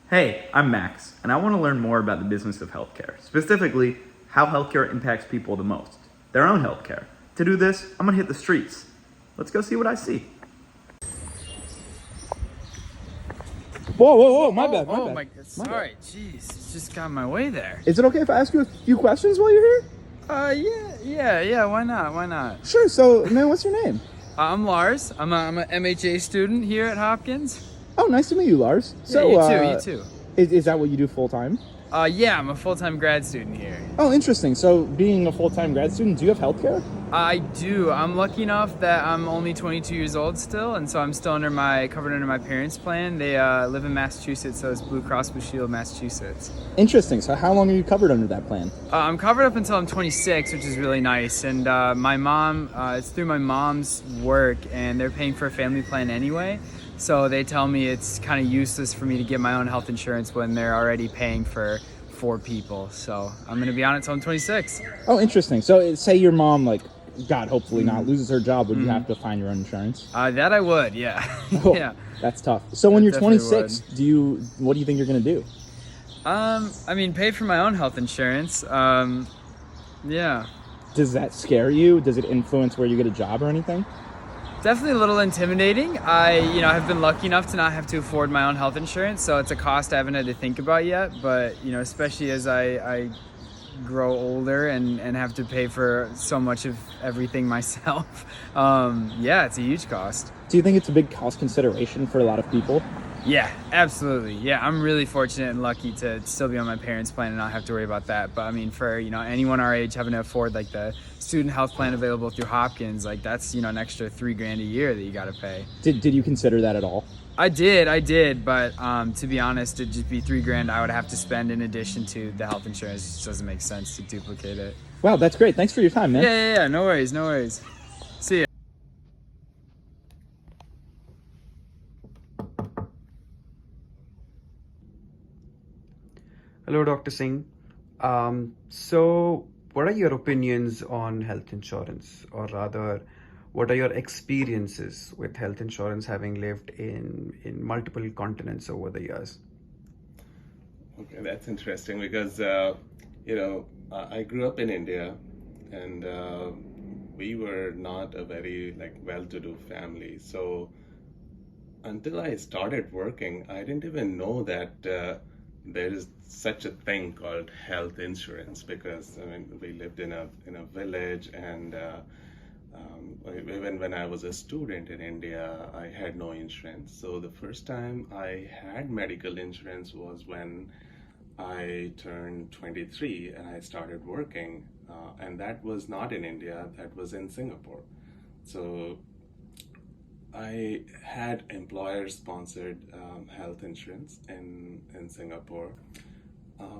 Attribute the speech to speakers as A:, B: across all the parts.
A: Hey, I'm Max, and I want to learn more about the business of healthcare, specifically how healthcare impacts people the most, their own healthcare. To do this, I'm going to hit the streets. Let's go see what I see. Whoa, my bad, my
B: Oh
A: bad.
B: my,
A: My bad.
B: sorry, jeez, it's just got in my way there.
A: Is it okay if I ask you a few questions while you're here?
B: Yeah, why not?
A: Sure, so, man, what's your name?
B: I'm Lars, I'm a MHA student here at Hopkins.
A: Oh, nice to meet you, Lars.
B: Yeah, you too.
A: Is that what you do full time?
B: Yeah, I'm a full-time grad student here.
A: Oh, interesting. So, being a full time grad student, do you have healthcare?
B: I do, I'm lucky enough that I'm only 22 years old still, and so I'm still covered under my parents' plan. They live in Massachusetts, so it's Blue Cross Blue Shield Massachusetts.
A: Interesting. So, how long are you covered under that plan?
B: I'm covered up until I'm 26, which is really nice. And my mom, it's through my mom's work, and they're paying for a family plan anyway. So they tell me it's kind of useless for me to get my own health insurance when they're already paying for 4 people. So I'm going to be on it till I'm 26.
A: Oh, interesting. So, say your mom, like, God, hopefully not, loses her job, would you have to find your own insurance?
B: That I would, yeah.
A: Oh,
B: Yeah.
A: that's tough. So, when
B: I
A: you're
B: definitely
A: 26, what do you think you're going to do?
B: I mean, pay for my own health insurance. Yeah.
A: Does that scare you? Does it influence where you get a job or anything?
B: Definitely a little intimidating. I have been lucky enough to not have to afford my own health insurance, so it's a cost I haven't had to think about yet. But especially as I grow older and have to pay for so much of everything myself, yeah, it's a huge cost.
A: Do you think it's a big cost consideration for a lot of people?
B: Yeah, absolutely. Yeah, I'm really fortunate and lucky to still be on my parents' plan and not have to worry about that. But I mean, for anyone our age having to afford like the student health plan available through Hopkins, like that's an extra $3,000 a year that you got to pay.
A: Did you consider that at all?
B: I did, but to be honest, it'd just be $3,000 I would have to spend in addition to the health insurance. It just doesn't make sense to duplicate it.
A: Wow, that's great. Thanks for your time, man.
B: Yeah. No worries. See ya.
C: Hello, Dr. Singh. So, what are your opinions on health insurance, or rather, what are your experiences with health insurance, having lived in multiple continents over the years?
D: Okay, that's interesting because I grew up in India, and we were not a very well-to-do family. So until I started working, I didn't even know that there is such a thing called health insurance, because I mean we lived in a village, and even when I was a student in India, I had no insurance. So the first time I had medical insurance was when I turned 23 and I started working, and that was not in India, that was in Singapore. So I had employer-sponsored health insurance in Singapore.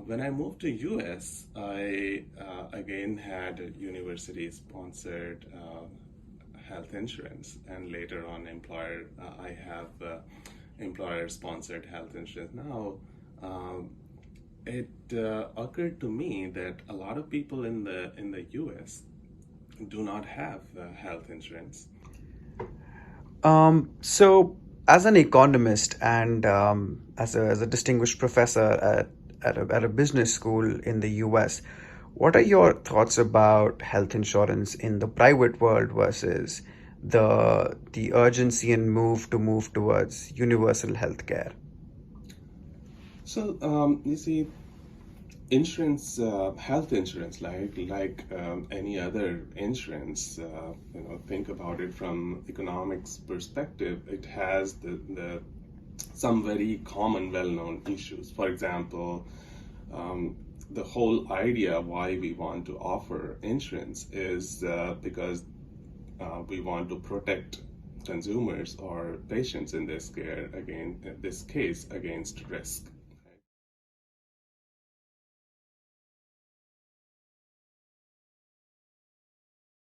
D: When I moved to US, I again had a university-sponsored health insurance, and later on I have employer-sponsored health insurance. Now, it occurred to me that a lot of people in the US do not have health insurance.
C: So, as an economist and as a distinguished professor at a business school in the US, what are your thoughts about health insurance in the private world versus the urgency and move towards universal health care?
D: So you see, insurance, health insurance, like any other insurance, think about it from economics perspective. It has the some very common, well-known issues. For example, the whole idea why we want to offer insurance is because we want to protect consumers or patients in this case against risk.